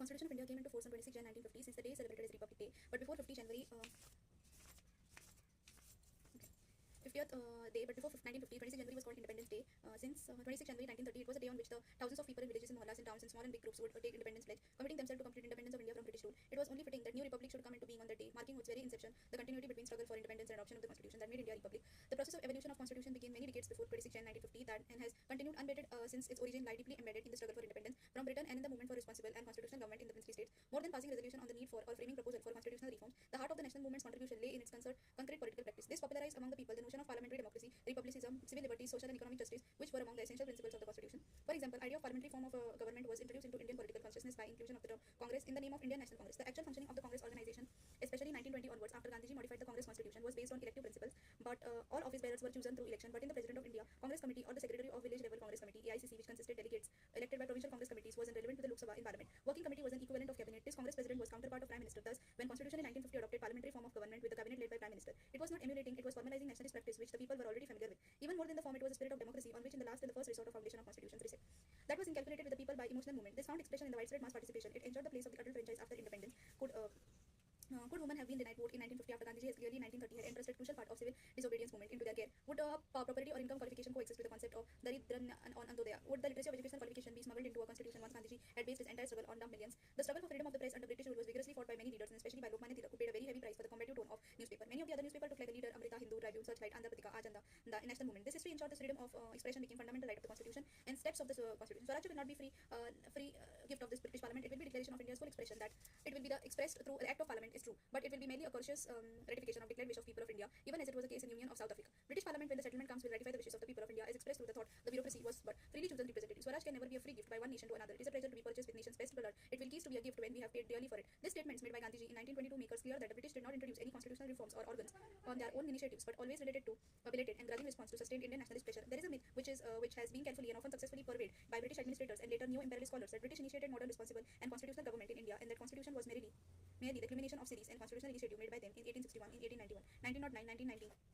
Constitution of India came into force on 26 Jan 1950, since the day is celebrated as Republic Day. But before 50 January 50th day, but before 1950, 26 January was called Independence Day. Since 26 January 1930, it was a day on which the thousands of people in villages and mohallas and towns and small and big groups would take independence pledge, committing themselves to complete independence of India from British rule. It was only fitting that new republic should come into being on that day, marking its very inception the continuity between struggle for independence and adoption of the constitution that made India a republic. The process of evolution of constitution began many decades before 26 Jan 1950 and has continued unabated since its origin lie deeply embedded in the struggle for independence from Britain and in the movement for responsible and constitutional government in the princely states. More than passing resolution on the need for or framing proposal for constitutional reforms, the heart of the national movement's contribution lay in its concrete political practice. This popularized among the people the notion of parliamentary democracy, republicanism, civil liberties, social and economic justice, which were among the essential principles of the constitution. For example, idea of parliamentary form of government was introduced into Indian political consciousness by inclusion of the term Congress in the name of Indian National Congress. The actual functioning of the Congress organization, especially 1920 onwards, after Gandhiji modified the Congress constitution, was based on elective principles. But all office bearers were chosen through election. But in the President of India Congress Committee or the Secretary of Village Level Congress Committee (AICC), which consisted delegates elected by provincial Congress committees, was irrelevant to the Lok Sabha in Parliament. Working committee was an equivalent of cabinet. This Congress President was counterpart of Prime Minister. Thus, when Constitution in 1950 adopted parliamentary form of government with the cabinet led by Prime Minister, it was not emulating; it was formalizing nationalist practice which the people were already familiar with. Even more than the form, it was a spirit of democracy on which, in the last and the first resort of foundation of constitutions, reset. That was inculcated with the people by emotional movement. This found expression in the widespread mass participation. It ensured the place of the adult franchise after independence. Could women have been denied vote in 1950 after Gandhiji has clearly in 1930 had entrusted crucial part of civil disobedience movement into their care? Would property or income qualification coexist with the concept of Daridran and Antodaya? Would the literacy of educational qualification be smuggled into a constitution once Gandhiji had based his entire struggle on dumb millions? The struggle for freedom of the press under British rule was vigorously fought by many leaders, and especially by Lokmanya Tilak, who paid a very heavy price for the combative tone of newspaper. Many of the other newspapers took like the leader Amrita, Hindu, Tribune, Searchlight, Andhra Pratika, Aaj and the national movement. This history ensured the freedom of expression became fundamental right of the constitution and steps of the constitution. Swaraj will not be free gift of this British Parliament. It will be declaration of India's full expression that it will be the expressed through the act of Parliament is true, but it will be merely a courteous ratification of declared wish of people of India, even as it was the case in Union of South Africa. British Parliament, when the settlement comes, will ratify the wishes of the people of India as expressed through the thought the bureaucracy was but freely chosen representatives. Swaraj can never be a free gift by one nation to another. It is a treasure to be purchased with nation's best blood. It will cease to be a gift when we have paid dearly for it. This statements made by Gandhiji in 1922 make us clear that the British did not introduce any constitutional reforms or organs on their own initiatives, but always related to a belated and grudging response to sustained Indian nationalist pressure. There is a myth which has been carefully and often successfully purveyed by British administrators and later neo-imperialist scholars that British initiated modern, responsible and constitutional government in India, and that constitution was merely the culmination of series and constitutional initiative made by them in 1861, in 1891, 1909, 1990.